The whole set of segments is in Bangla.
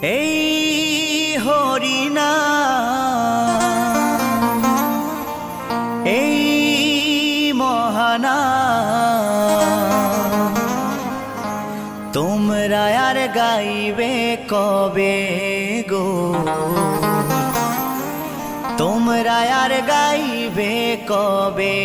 এই হরিনাম এই মহানাম তোমরা আর গাইবে কবে গো, তোমরা আর গাইবে কবে।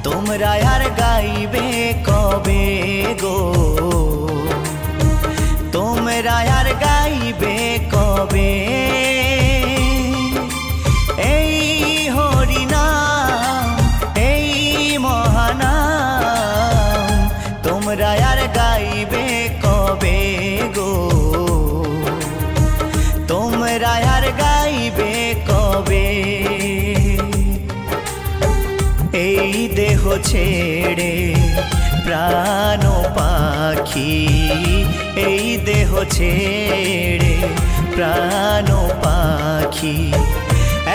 তোমরা আর গাইবে কবে গো, তোমরা আর গাইবে কবে। এই হরিনাম এই মহানাম তোমরা আর গাইবে কবে গো, তোমরা আর গাইবে কবে। এই দেহ ছেড়ে প্রাণ পাখি, এই দেহ ছেড়ে প্রাণ পাখি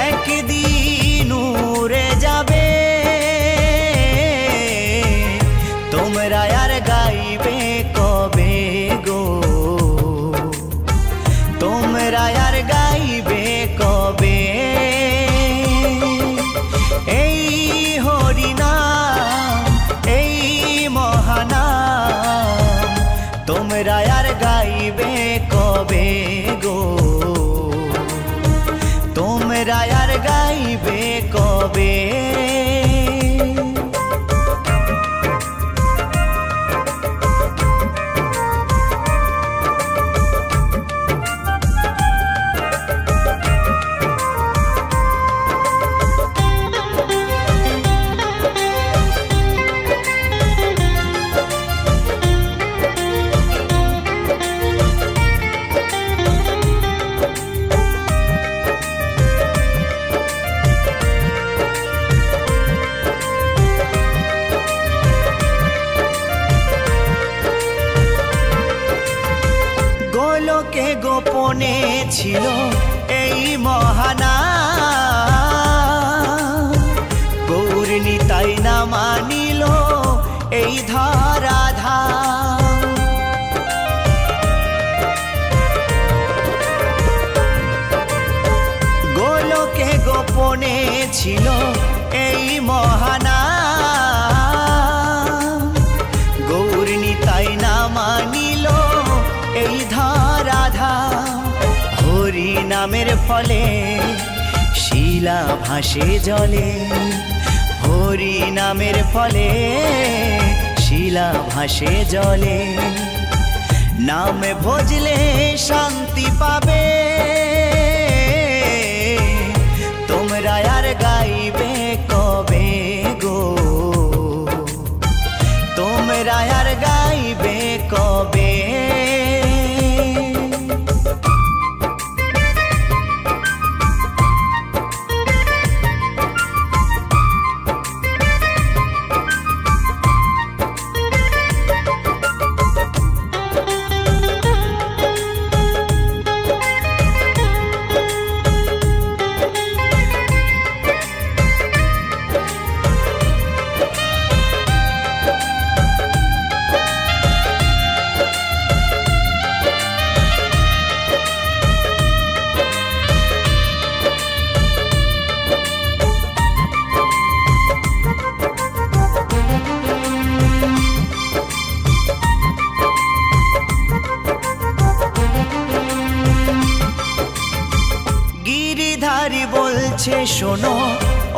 একদিন উড়ে যাবে। তোমরা আর গাইবে কবে গো, তোমরা আর গাইবে কবে। এই হরিনাম এই মহানাম তোমরা আর গাইবে কবে গো, তোমরা আর গাইবে কবে। গোলকে গোপনে ছিল এই মহানাম, গৌর নিতাই না মানিল এই ধরাধাম। গোলকে গোপনে ছিল এই মহানাম, গৌর নিতাই না মানিল এই ধরাধাম। হরি নামের ফলে শিলা ভাসে জলে, হরি নামের ফলে শিলা ভাসে জলে। নামে ভজলে শান্তি পাবে, তোমরা আর গাইবে কবে গো, তোমরা আর গাইবে কবে। গিরিধারী বলছে শোনো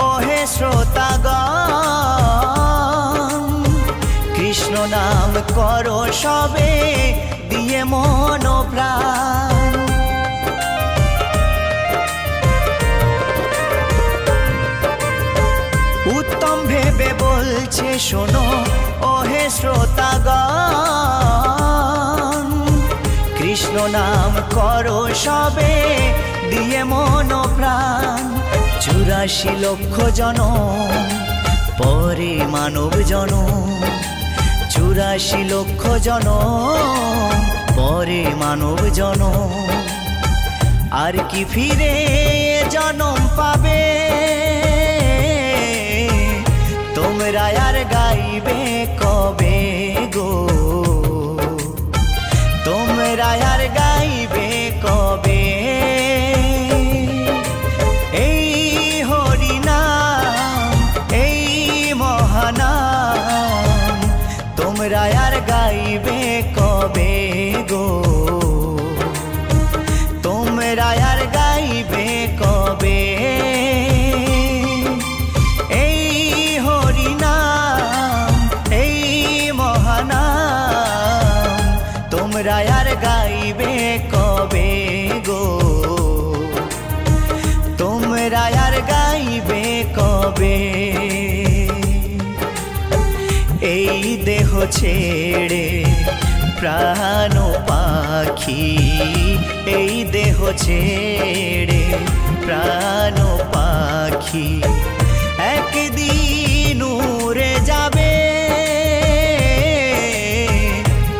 ওহে শ্রোতাগণ, কৃষ্ণ নাম করো সবে দিয়ে মন প্রাণ। উত্তম ভেবে বলছে শোনো ওহে শ্রোতাগণ, কৃষ্ণ নাম করো সবে দিয়ে মন প্রাণ। 84 লক্ষ জনম পরে মানব জনম, 84 লক্ষ জনম পরে মানব জনম, আর কি ফিরে জনম পাবে তোমরা আর গাইবে কবে গো, তোমরা আর গাইবে কবে। এই হরিনাম এই মহানাম তোমরা আর গাইবে কবে গো, তোমরা আর গাইবে কবে। এই হরিনাম এই মহানাম তোমরা আর গাইবে কবে গো, তোমরা আর গাইবে কবে। এই দেহ ছেড়ে প্রাণ পাখি, এই দেহ ছেড়ে প্রাণ পাখি একদিন উড়ে যাবে,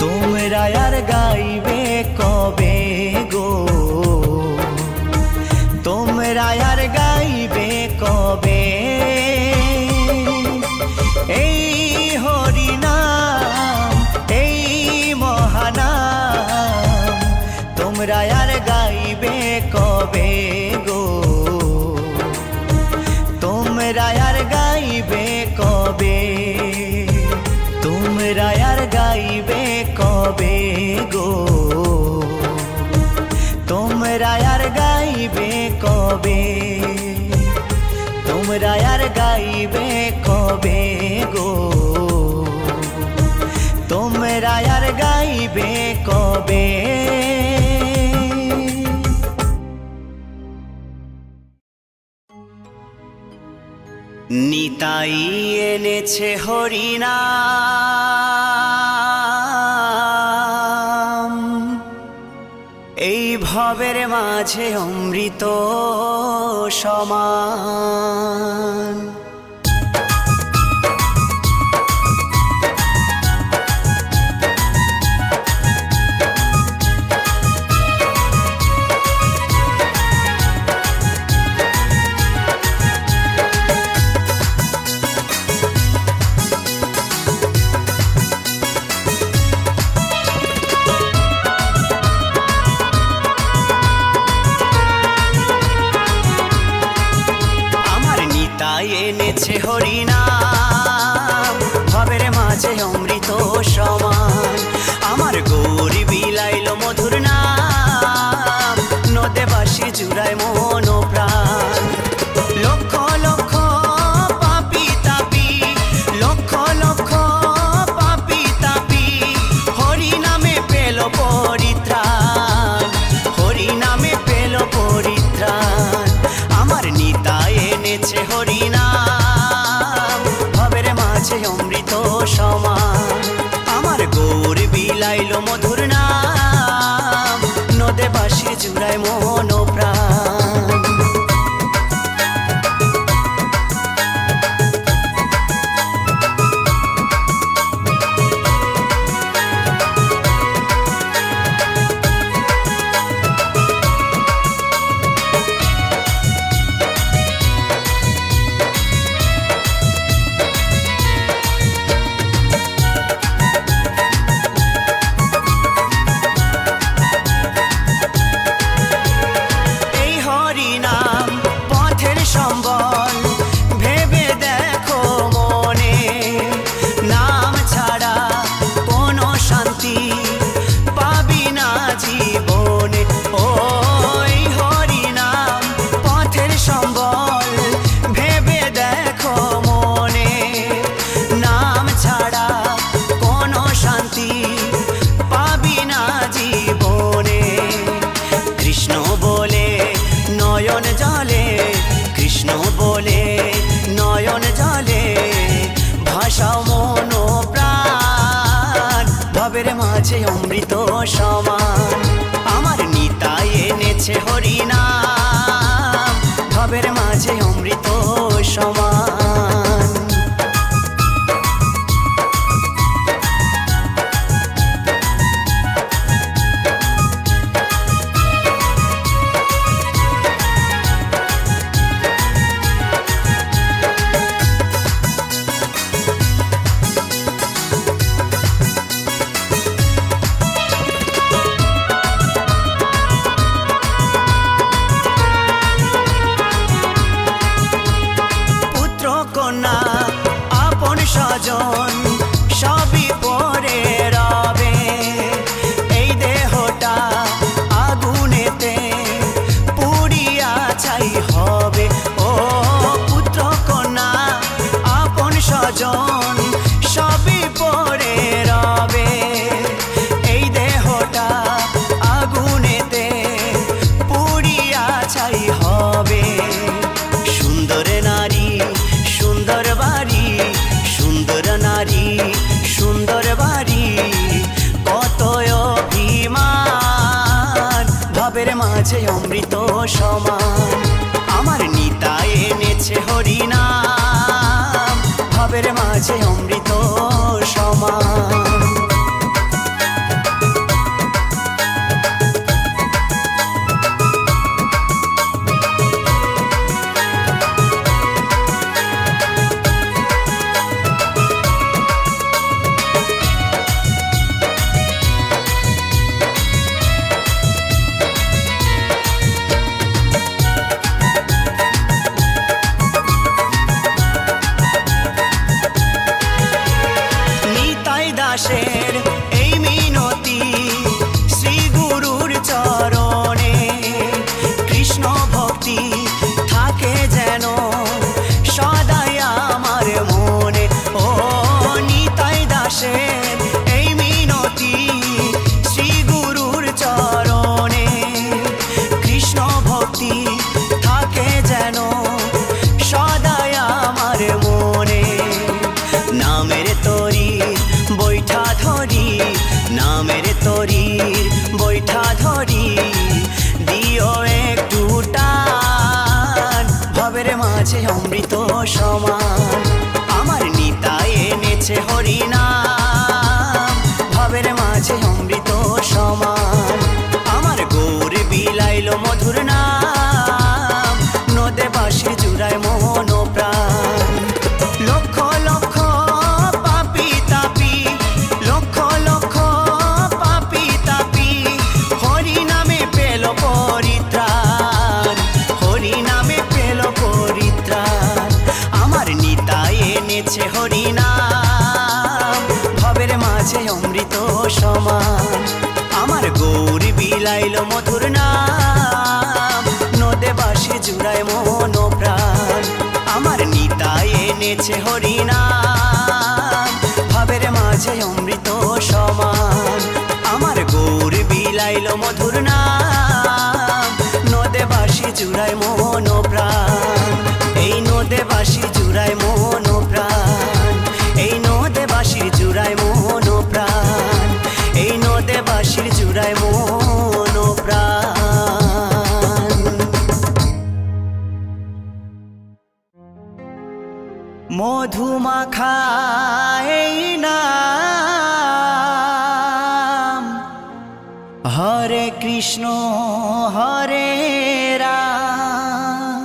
তোমরা আর গাইবে কবে গো, তোমরা আর গাইবে কবে। এই হরিনাম এই মহানাম তোমরা আর গাইবে কবে গো, তোমরা আর গাইবে কবে, তোমরা আর গাইবে কবে গো, তোমরা আর গাইবে কবে, তোমরা আর গাইবে কবে গো, তোমরা আর গাইবে কবে। নিতাই এনেছে হরিনাম, এই ভবের মাঝে অমৃত সমান। এনেছে হরিনাম ভবের মাঝে অমৃত সমান, আমার গৌরী বিলাইল মধুর নাম, নদে বাসি জুড়ায় মন প্রাণ। লক্ষ লক্ষ পাপি তাপি, লক্ষ লক্ষ পাপি তাপি হরিনামে পেল পরিত্রাণ, হরিনামে পেল পরিত্রাণ। আমার নিতাই এনেছে হরিনাম ভবের মাঝে অমৃত সমান, আমার গৌর বিলাইল মধুর নাম, নদে বাসি জুড়ায় মন প্রাণ। মাঝে অমৃত সমান আমার নিতাই এনেছে হরিনাম ভবের মাঝে অমৃত সমান সবই পরে রবে এই দেহটা আগুনেতে পুড়িয়া ছাই হবে ও পুত্র কন্যা আপন স্বজন সবই পরে রবে এই দেহটা আগুনেতে পুড়িয়া ছাই হবে সুন্দর নারী সুন্দর বাড়ি সুন্দর নারী সুন্দর বাড়ি কত অভিমান ভবের মাঝে অমৃত সমান আমার নিতাই এনেছে হরিনাম ভবের মাঝে অমৃত সমান দাসের এই মিনতি শ্রী গুরুর চরণে কৃষ্ণ ভক্তি থাকে যেন সদাই আমার মনে ও নিতাই দাসের এই মিনতি শ্রী গুরুর চরণে কৃষ্ণ ভক্তি থাকে যেন সদাই আমার মনে নামের তরি বৈঠা ধরি নামের তরির বৈঠা ধরি দিও একটু টান ভবের মাঝে অমৃত সমান আমার নিতাই এনেছে হরিনাম ভবের মাঝে অমৃত সমান আমার গৌর বিলাইল মধুর নাম নদে বাঁশি জুড়ায় মন প্রাণ লক্ষ লক্ষ পরিত্রাণ হরি নামে পেল পরিত্রাণ আমার নিতাই এনেছে হরিনাম ভবের মাঝে অমৃত সমান আমার গৌর বিলাইল মধুর নাম নদে বাঁশি জুড়ায় মন প্রাণ আমার নিতাই এনেছে হরিনাম ভবের মাঝে অমৃত সমান আমার গৌর বিলাইল মধুর নাম নদে বাঁশি জুড়ায় মন প্রাণ এই নদে বাঁশি জুড়ায় মন প্রাণ এই নদে বাঁশি জুড়ায় মন প্রাণ এই নদে বাঁশি জুড়ায় মন প্রাণ মধুমাখা এই নাম হরে কৃষ্ণ হরে রাম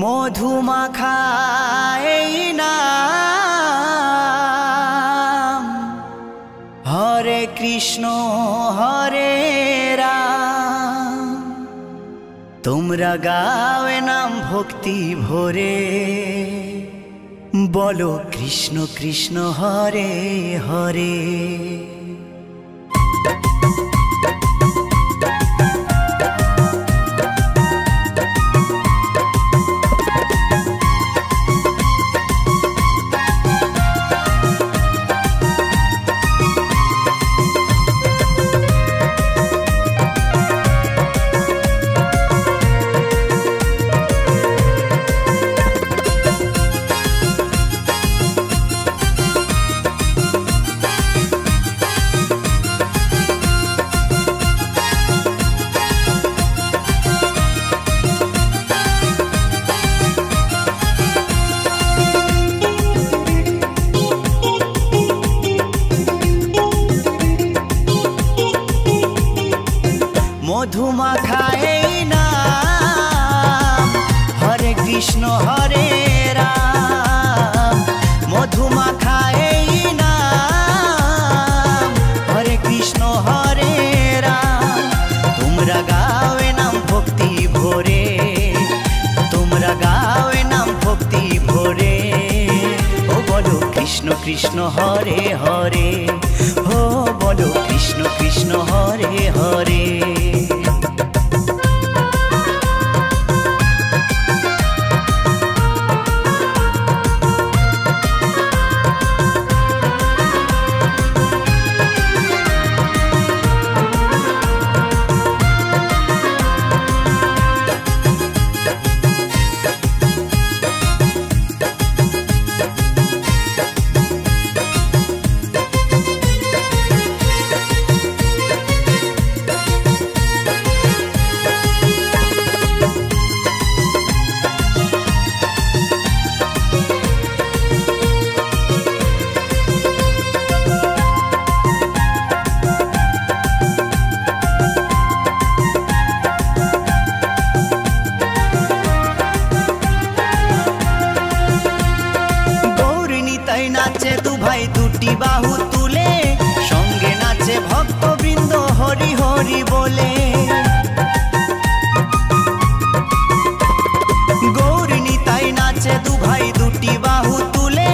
মধুমাখা এই নাম হরে কৃষ্ণ হরে রাম তোমরা গাওয়ে নাম ভক্তি ভরে বলো কৃষ্ণ কৃষ্ণ হরে হরে মধুমাখায় নাম হরে কৃষ্ণ হরে রাম মধুমাখায় নাম হরে কৃষ্ণ হরে রাম তোমরা গাওয়ে নাম ভক্তি ভরে তোমরা গাওয়ে নাম ভক্তি ভরে ও বলো কৃষ্ণ কৃষ্ণ হরে হরে ও বলো কৃষ্ণ কৃষ্ণ হরে হরে नाचे दु भाई दुटी बाहु तुले संगे नाचे भक्तबृंद हरि हरि बोले गौर निताई नाचे दु भाई दुटी बाहु तुले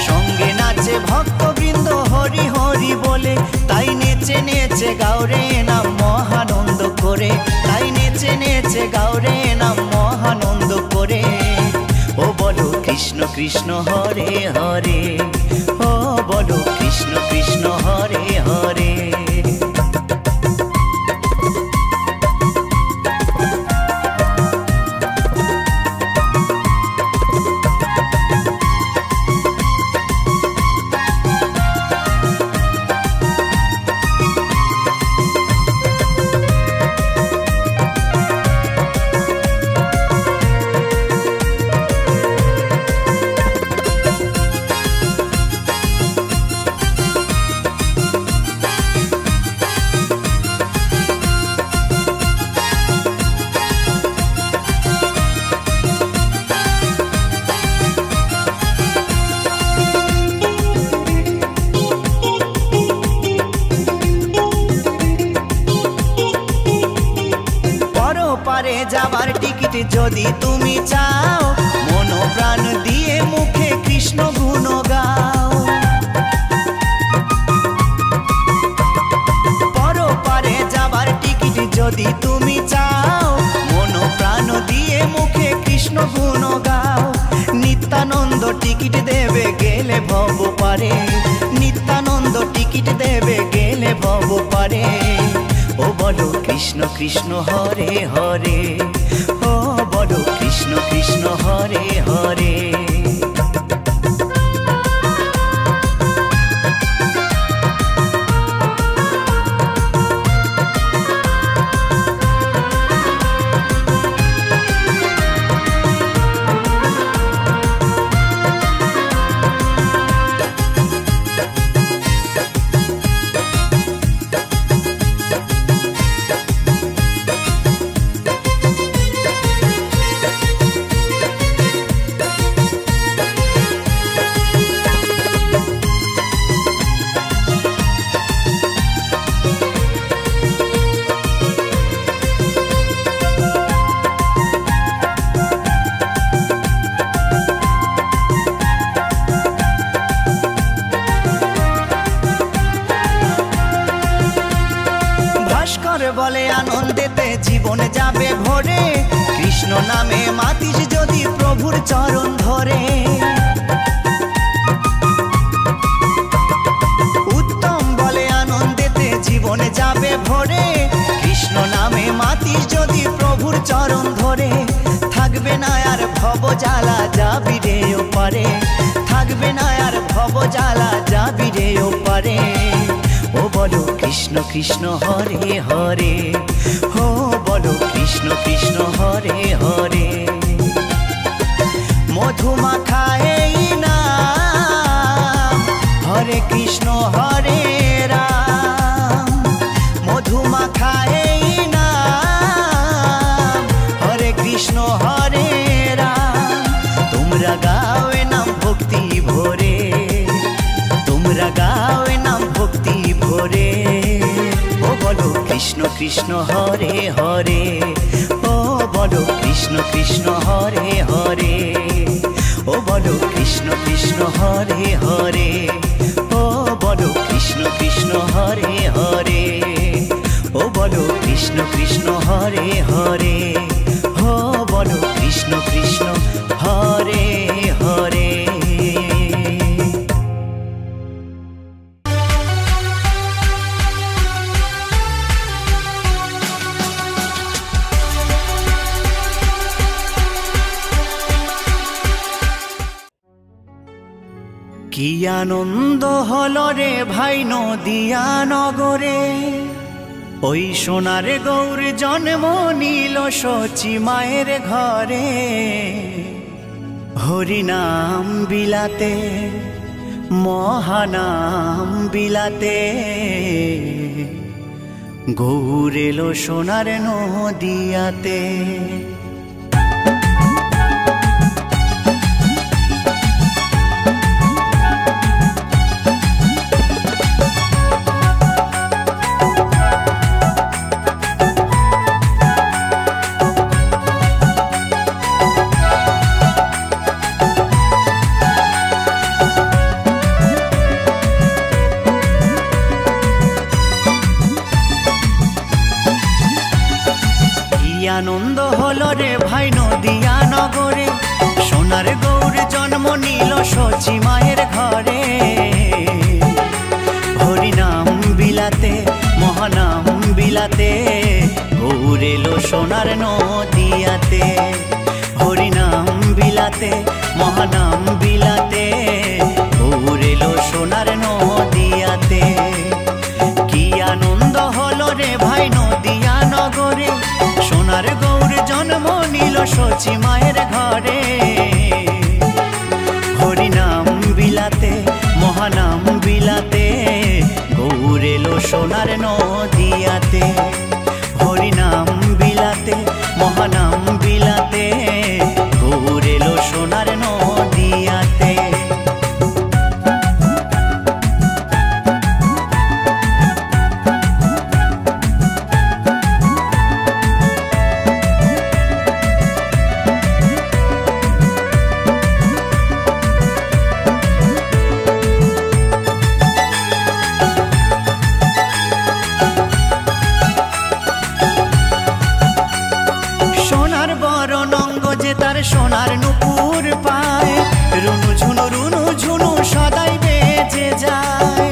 संगे नाचे भक्तबृंद हरि हरि बोले ताई नेचे नेचे गाओरे नाम महानंद करे ताई नेचे नेचे गाओरे नाम महानंद करे ओ बोलो कृष्ण कृष्ण हरे हरे ओ बोलो कृष्ण कृष्ण हरे हरे पारे जावार टिकिट जदि तुमी चाओ मन प्राण दिए मुखे कृष्ण गुण गाओ परो पारे जावार टिकिट जदि तुमी चाओ मन प्राण दिए मुखे कृष्ण गुण गाओ नित्यानंद टिकिट देवे गेले भव पारे नित्यानंद टिकिट देवे गेले भव पारे ओ बोलो कृष्ण कृष्ण हरे हरे ओ बोलो कृष्ण कृष्ण हरे हरे बोले आनंदेते जीवन जाबे भरे कृष्ण नामे मातिस जदि प्रभुर चरण धरे उत्तम बोले आनंदेते जीवन जाबे भरे कृष्ण नामे मातिस जदि प्रभुर चरण धरे थाकबे ना आर भव जाला जाबि रे ओपारे थाकबे ना आर भव जाला जाबि रे ओपारे ओ बोलो कृष्ण कृष्ण हरे हरे हो बोलो कृष्ण कृष्ण हरे हरे मधुमाखाए नाम हरे कृष्ण हरे राम मधुमाखाए नाम কৃষ্ণ হরে রাম। তোমরা গাও এ নাম ভক্তি ভরে, তোমরা গাও এ নাম ভক্তি ভরে। ও বলো কৃষ্ণ কৃষ্ণ হরে হরে, ও বলো কৃষ্ণ কৃষ্ণ হরে হরে, ও বলো কৃষ্ণ কৃষ্ণ হরে হরে, ও বলো কৃষ্ণ কৃষ্ণ হরে হরে, ও বলো কৃষ্ণ কৃষ্ণ হরে হরে, ও বলো কৃষ্ণ কৃষ্ণ হরে হরে। কি আনন্দ হলো রে ভাই নদিয়া নগরে, ওই সোনার গৌর জন্ম নিল শচী মায়ের ঘরে। হরিনাম বিলাতে মহানাম বিলাতে, গৌর এলো সোনার নদিয়াতে। আনন্দ হলো রে ভাই নদিয়া নগরে, সোনার গৌর জন্ম নিল শচী মায়ের ঘরে। হরিনাম বিলাতে মহানাম বিলাতে, গৌর এলো সোনার নদিয়াতে। হরিনাম বিলাতে মহানাম বিলাতে, গৌর এলো সোনার নদিয়াতে। কি আনন্দ হলো রে ভাই নদিয়া নগরে, সোনার গৌর জন্ম নিল শচী মায়ের ঘরে। হরিনাম বিলাতে মহানাম বিলাতে, গৌর এলো সোনার নদিয়াতে। হরিনাম বিলাতে মহানাম বিলাতে, গৌর এলো সোনার নদিয়াতে। সোনার নুপুর পায়, রুনু ঝুনু সদাই বেজে যায়।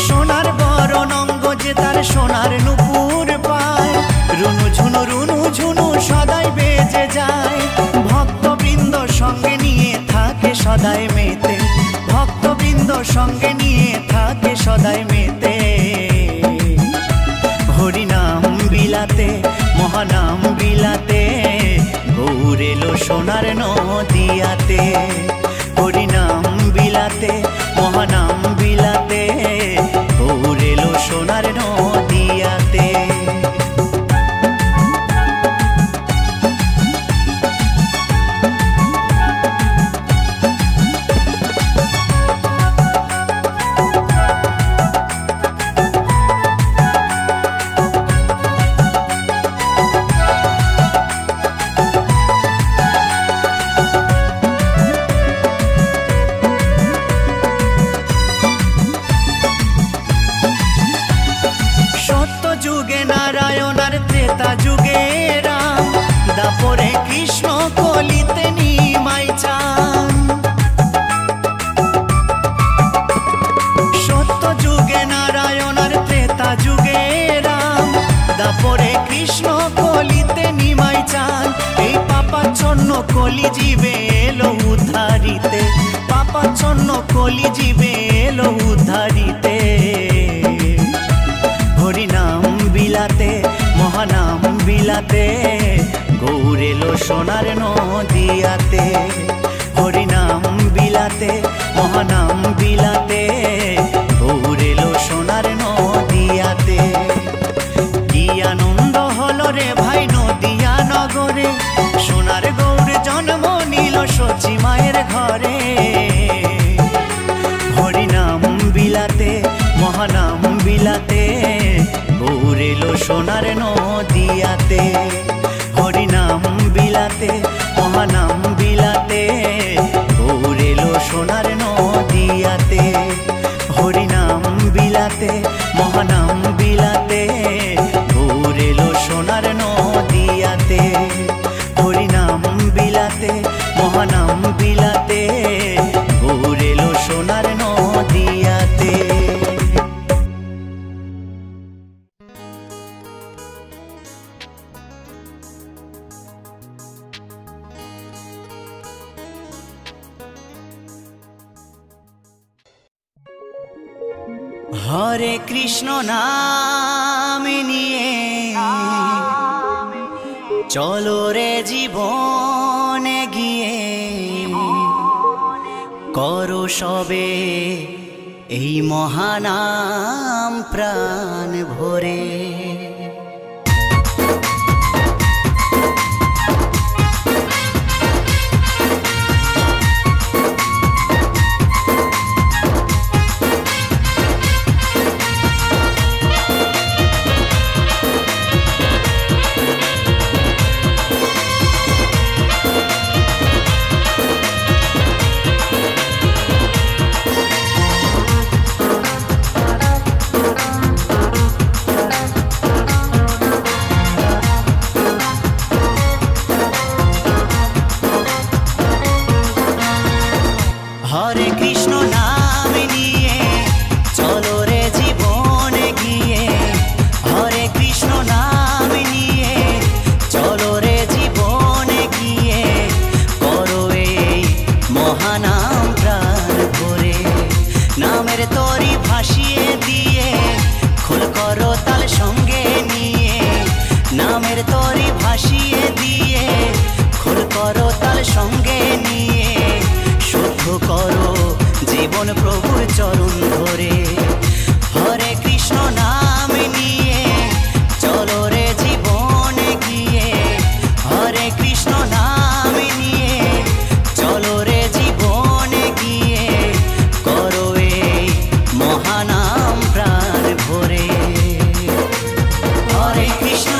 সোনার বরণ অঙ্গ যে তার সোনার নুপুর পায়, রুনু ঝুনু সদাই বেজে যায়। ভক্তবৃন্দ সঙ্গে নিয়ে থাকে সদাই মেতে, ভক্তবৃন্দ সঙ্গে নিয়ে থাকে সদাই মেতে। হরিনাম বিলাতে মহানাম বিলাতে, গৌর এলো সোনার নদিয়াতে। হরিনাম বিলাতে মহানাম বিলাতে, গৌর এলো সোনার নদিয়াতে। যুগে রাম, দাপরে কৃষ্ণ কলিতে নিমাই চান। সত্য যুগে নারায়ণ আর ত্রেতা যুগে রাম, দাপরে কৃষ্ণ কলিতে নিমাই চান। এই পাপাচ্ছন্ন কলি জীবে এলো উদ্ধারিতে, পাপাচ্ছন্ন কলি জীবে এলো উদ্ধারিতে। হরিনাম বিলাতে মহানাম বিলাতে, গৌর এলো সোনার নদিয়াতে। হরিনাম বিলাতে মহানাম বিলাতে, গৌর এলো সোনার নদিয়াতে। কি আনন্দ হরে কৃষ্ণ নাম নিয়ে চলো রে জীবনে গিয়ে করো সবে এই মহানাম প্রাণ ভরে। হরে কৃষ্ণ নাম নিয়ে চলো রে জীবনে গিয়ে, হরে কৃষ্ণ নাম নিয়ে চলো রে জীবনে গিয়ে করো এই মহানাম প্রাণ ভরে। নামের তরি ভাসিয়ে দিয়ে খোল করো তাল সঙ্গে নিয়ে, নামের তরি ভাসিয়ে দিয়ে খোল করো তাল সঙ্গে নিয়ে শুদ্ধ করো জীবন প্রভুর চরণ ধরে। হরে কৃষ্ণ নাম নিয়ে চলো রে জীবনে গিয়ে, হরে কৃষ্ণ নাম নিয়ে চলো রে জীবনে গিয়ে করো এই মহানাম প্রাণ ভরে। হরে কৃষ্ণ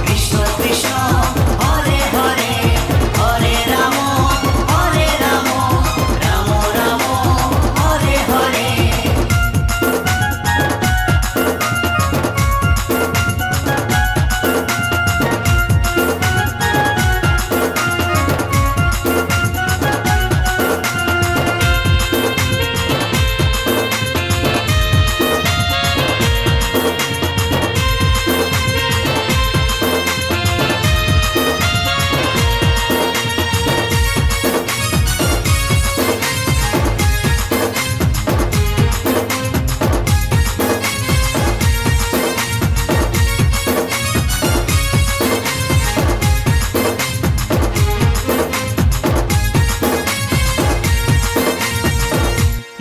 কৃষ্ণ কৃষ্ণ হরে হরে, হরে রাম রাম রাম হরে হরে।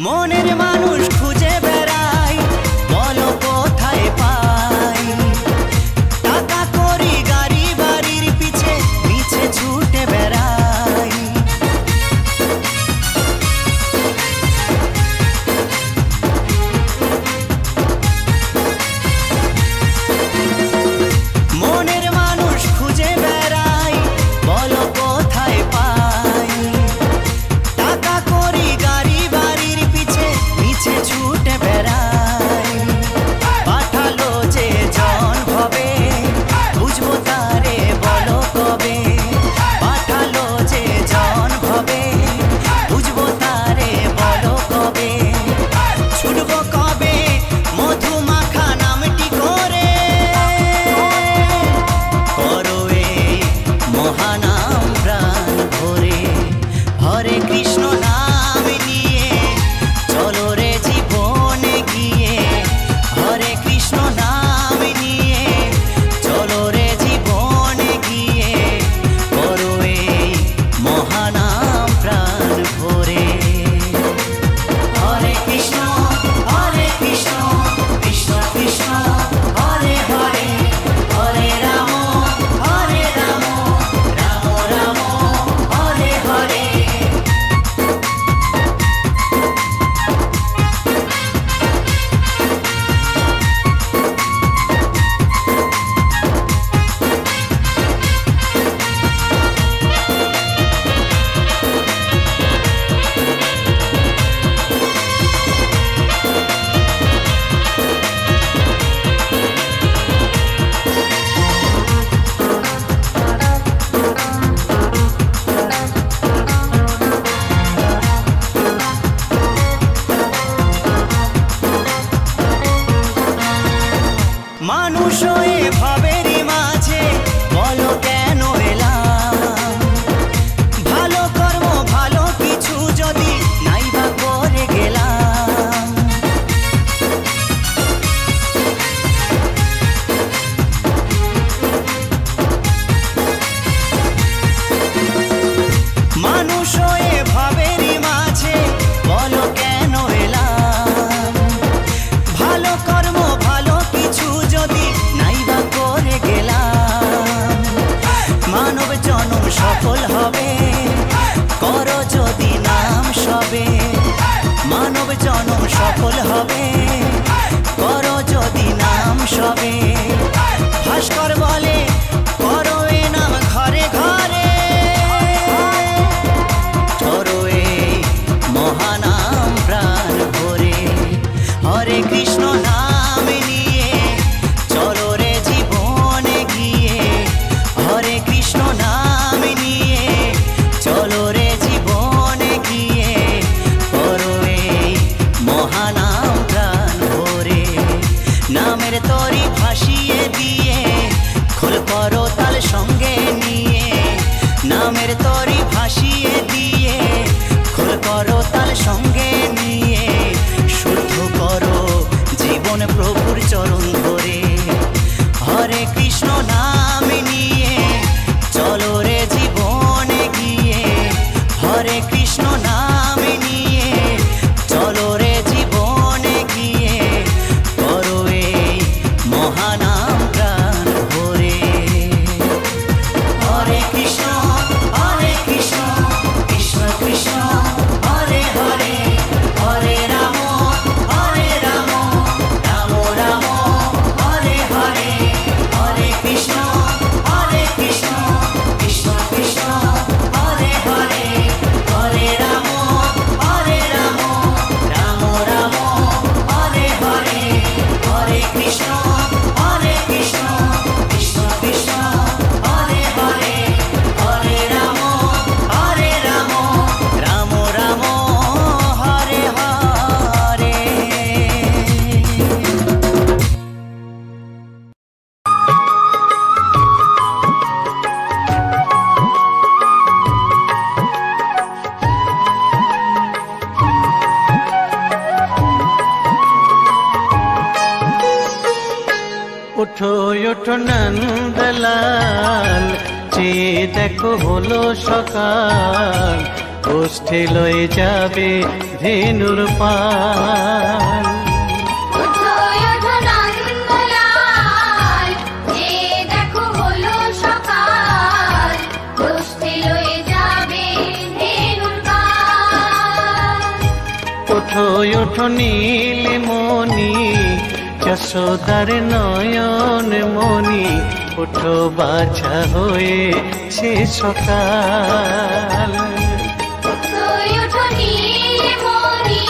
মনের মানুষ খুঁজে বেড়াই, বলো কোথায় পাই, টাকা করি গাড়ি বাড়ির পিছে পিছে ছুটে বেড়াই। মনের মানুষ খুঁজে বেড়াই, বলো কোথায় পাই, টাকা করি গাড়ি বাড়ির পিছে পিছে ছুটে বেড়াই। পাঠালো যে জন ভবে বুঝবো তারে বলো কবে, পাঠালো যে জন ভবে বুঝবো তারে বলো কবে, ছুটবো কবে মধু মাখা নামটি করে করো এই মহানাম প্রাণ ভরে। হরে কৃষ্ণ নাম নিয়ে চলো রে জীবনে গিয়ে, হরে কৃষ্ণ নাম নিয়ে চলো রে জীবনে গিয়ে করো এই মহানাম প্রাণ ভরে। হরে কৃষ্ণ কৃষ্ণ কৃষ্ণ হরে হরে, হরে রাম রাম রাম হরে হরে। মানুষ হয়ে ভাবেরই মাঝে বলো কেন এলাম, ভালো কর্ম ভালো কিছু যদি নাইবা করে গেলাম। জনম সফল হবে, করো যদি নাম সবে। ভাস্কর বলে করো এ নাম ঘরে ঘরে, ধরো এই মহানাম প্রাণ ভরে। হরে কৃষ্ণ নাম নিয়ে চলো রে জীবনে গিয়ে, হরে কৃষ্ণ নাম নিয়ে চলো রে জীবনে গিয়ে, করো এই মহানাম প্রাণ ভরে। নামের তরি ভাসিয়ে দিয়ে খোল করো তাল সঙ্গে নিয়ে, নামের তরি ভাসিয়ে দিয়ে খোল করো তাল সঙ্গে নিয়ে, শুদ্ধ করো জীবন প্রভুর চরণ ধরে। হরে কৃষ্ণ নাম নিয়ে চলো রে জীবনে গিয়ে, হরে কৃষ্ণ নাম নিয়ে চলো রে জীবনে গিয়ে, করো এই মহানাম প্রাণ ভরে। হরে কৃষ্ণ কৃষ্ণ কৃষ্ণ হরে হরে, হরে রাম রাম রাম হরে হরে। হরে কৃষ্ণ কৃষ্ণ কৃষ্ণ হরে হরে, হরে রাম রাম রাম হরে হরে। হরে কৃষ্ণ কৃষ্ণ কৃষ্ণ হরে হরে, হরে রাম রাম রাম হরে হরে। ওঠো ওঠো নন্দলাল, চেয়ে দেখো হলো সকাল, গোষ্ঠী লয়ে যাবে ধেনুর পাল। ওঠো ওঠো নন্দলাল, চেয়ে দেখো হলো সকাল, গোষ্ঠী লয়ে যাবে ধেনুর পাল। ওঠো ওঠো নীলমণি, যশোদার নয়ন মণি, ওঠো বাছা হয়েছে সকাল। ওঠো ওঠো নীলমণি,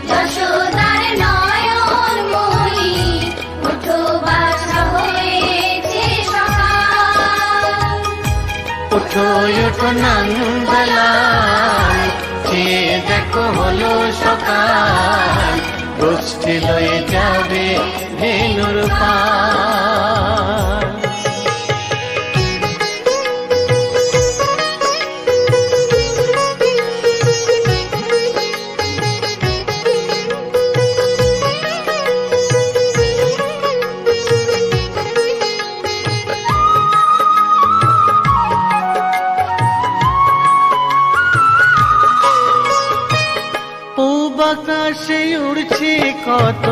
যশোদার নয়ন মণি, ওঠো বাছা হয়েছে সকাল। ওঠো ওঠো নন্দলাল, চেয়ে দেখো হলো সকাল, গোষ্ঠী লয়ে যাবে ধেনুর পাল। আকাশে উড়ছে কত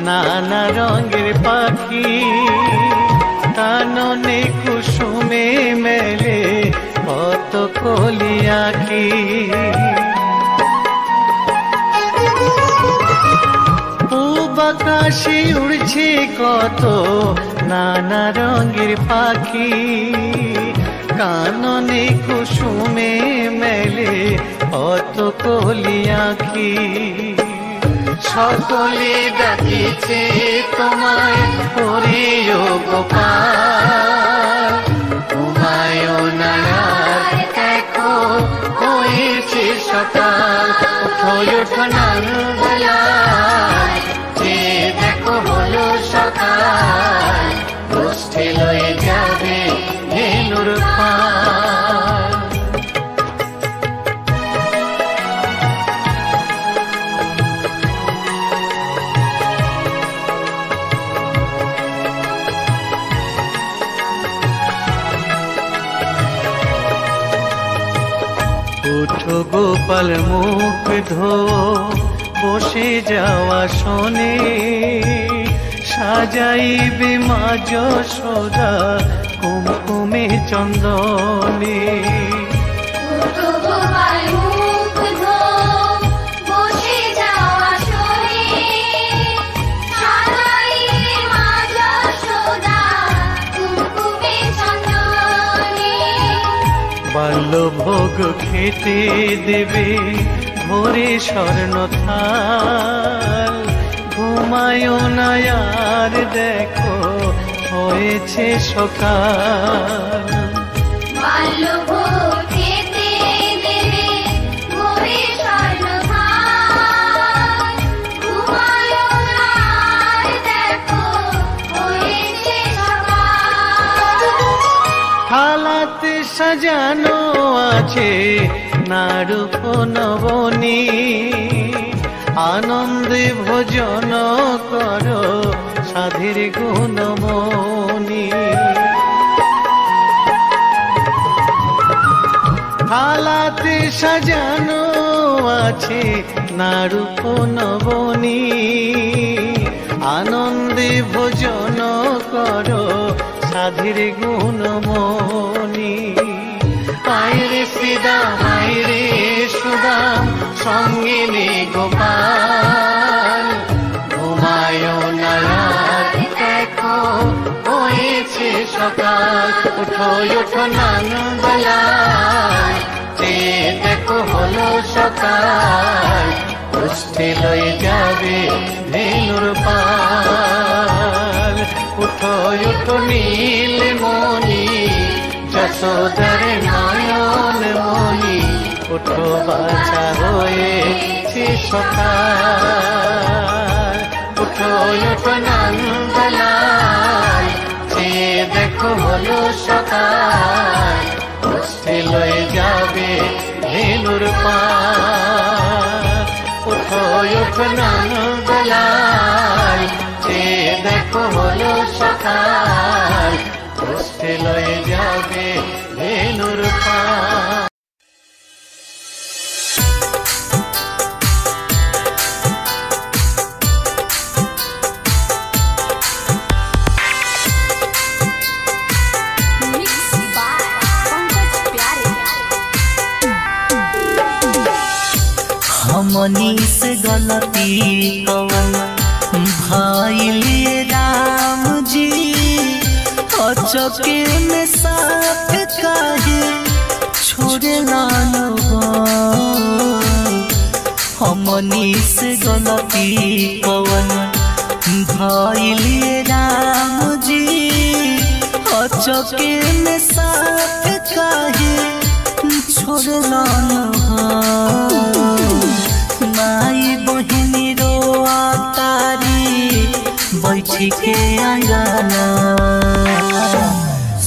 নানা রঙের পাখি, কাননে কুসুমে মেলে কত কলি আঁখি। পূব আকাশে উড়ছে কত নানা রঙের পাখি, কাননে কুসুমে মেলে কত কলি আঁখি। সকলে ডাকিছে তোমায় ওরে ও গোপাল, ঘুমায় না আর দেখো হয়েছে সকাল। ওঠো ওঠো নন্দলাল, যে দেখো হলো সকাল, গোষ্ঠী লয়ে যাবে ধেনুর পাল। উঠো গোপাল মুখ ধো, বসে যাওয়া শোনে, সাজাইবে মা যশোদা কুমকুমে চন্দনে। উঠো গোপাল মুখ ধো, বসে বাল্যভোগ খেতে দেবে ভোরে স্বর্ণ থাল। ঘুমায় না আর দেখো হয়েছে সকাল। বাল্যভোগ খেতে দেবে ভোরে স্বর্ণ থাল। ঘুমায় না আর দেখো হয়েছে সকাল। থালাতে সাজানো আছে নারূপ নবনী, আনন্দে ভোজন করো সাধের গুণমণি। থালাতে সাজানো আছে নারূপ নবনী, আনন্দে ভোজন করো সাধের গুণমণি। আয়রে শ্রীদাম আয়রে সুদাম সঙ্গে নে গোপাল। ঘুমায় না আর দেখো হয়েছে সকাল। উঠো উঠো নানবেলায় চেয়ে দেখো হলো সকাল। উঠে লয়ে যাবে ধেনুর পাল। উঠো উঠো নীলমণি যশোদার নয়ন মণি। উঠো বাছা হয়েছে সকাল। উঠো উঠো নন্দলাল চেয়ে দেখো হলো সকাল। উঠে লয়ে যাবে ধেনুর পাল। উঠো উঠো নন্দলাল চেয়ে দেখো হলো সকাল। উঠে লয়ে যাবে ধেনুর পাল। हमनी से गलती कवन भइले राम जी। अचके में साथ काहे छोड़े लालो हो। हमनी से गलती कवन भइले राम जी। अचके में साथ काहे छोड़े लालो हो। माई बहिनी रोआ तारी बैठी के आंगना।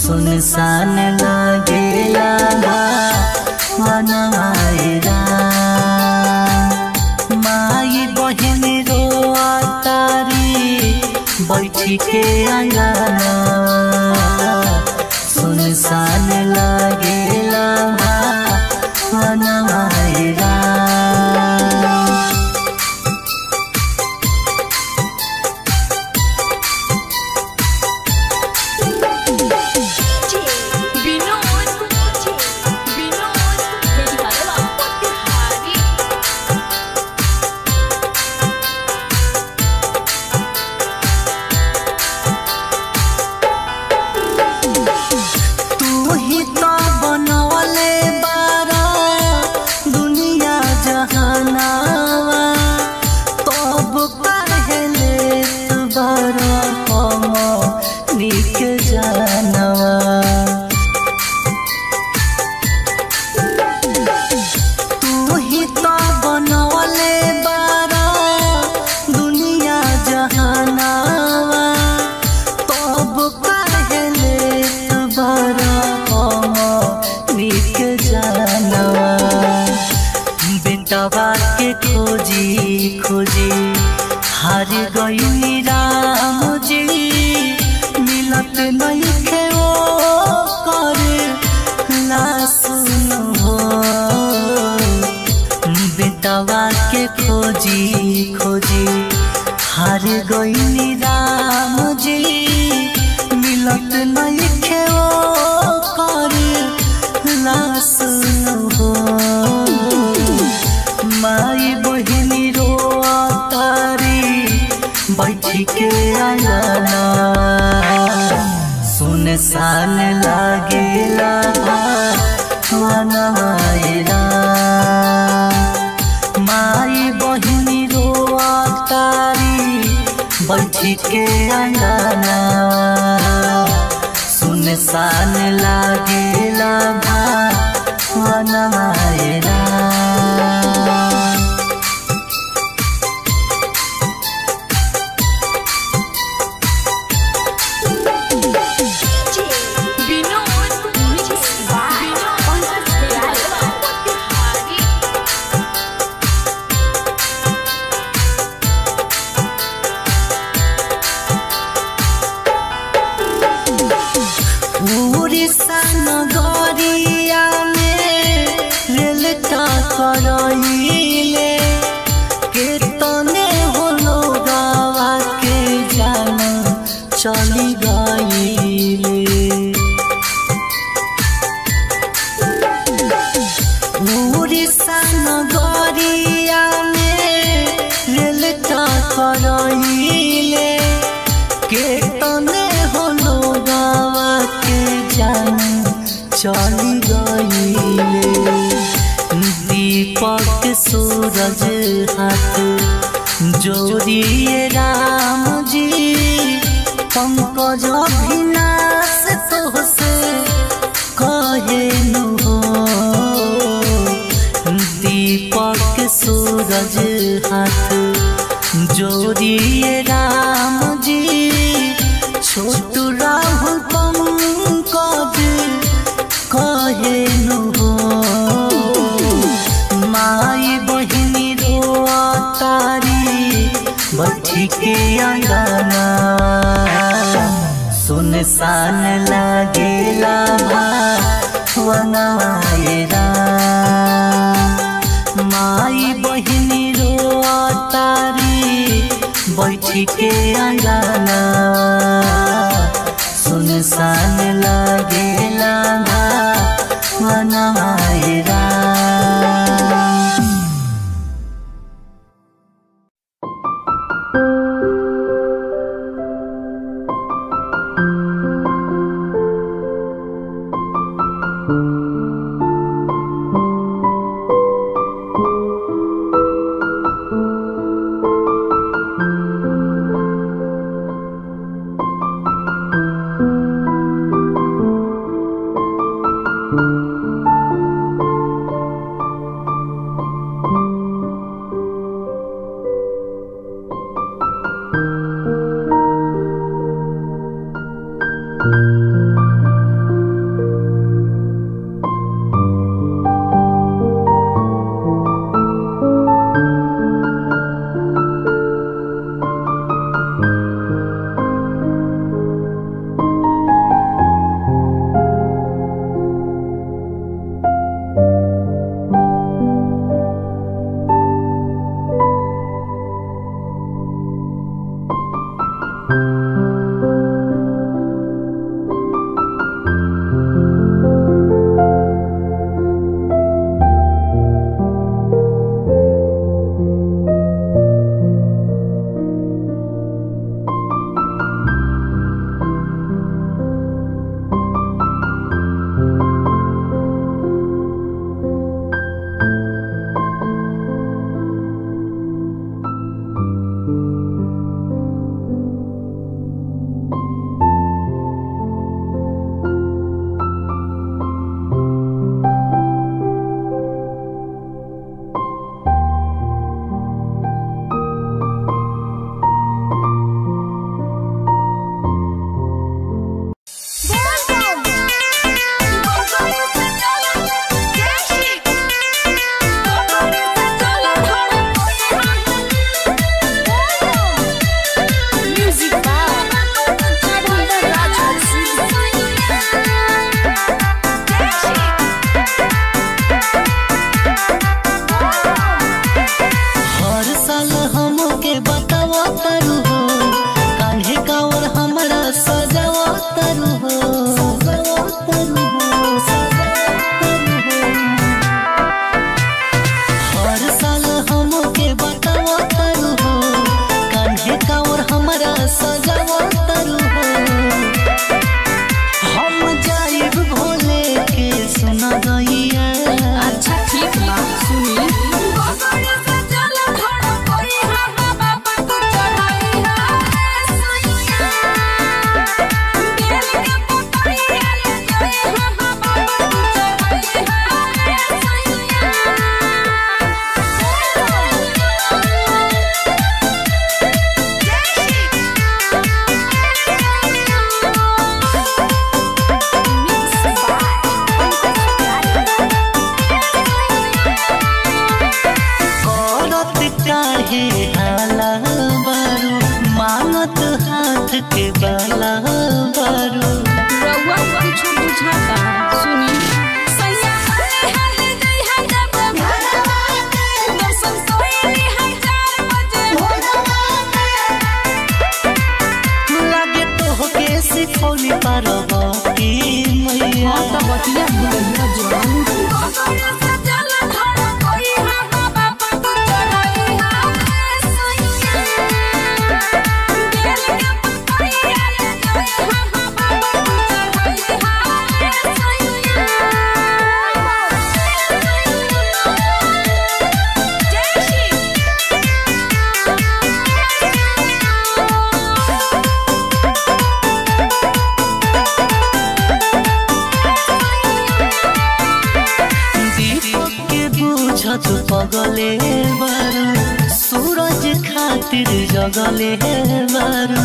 सुनसान लागेला मनवाएरा। माई बहिनी रोआ तारी बैठी के आंगना। सुनसान लागेला मनवाएरा। बेटवा के खोजी खोजी हार गई राम जी। मिलत नहीं खे वो करे ना सुनो हो। बेटवा के खोजी खोजी हार गई राम जी। मिलत नहीं खे वो करे ना सुनो हो। माई बहिनी रोआ तारी बैठी के आंगना। सुनसान लागेला वनमायरा माई बहिनी रोआ तारी बैठी के अंगना सुनसान लागेला वनमायरा उड़ीसा नगरिया में रेल टकराइले केतने होलो गावा के जान चली गईले उड़ीसा नगरिया में रेल टकराइले केतने होलो गावा के जान चली गईले दीपक सूरज हाथ जोड़िए राम जी पंकज अविनाश तोहसे कहेनु हो दीपक सूरज हाथ जोड़िए राम जी छोटू राहुल पंकज कहेनु हो माई बहिनी रोआ तारी बैठी के अंगना सुनसान लागेला वनमायरा माई बहिनी रोआ तारी बैठी के अंगना सुनसान लागेला वनमायरा के बाला बारू रउआ कुछ बुझाता सुनी सैया हाले गई है जब दर्शन सोई है 4 बजे लागे तो के सिखौली पारबा की मैया त बतिया बुझिया जवान सजल घर कोई हा बाबा को चढ़ाई हा सैया दिल के पपैया ले जाए हा बाबा को चढ़ाई हा सैया जय श्री दीपक के बुझत पगले बारू सूरज खातिर जगले बारू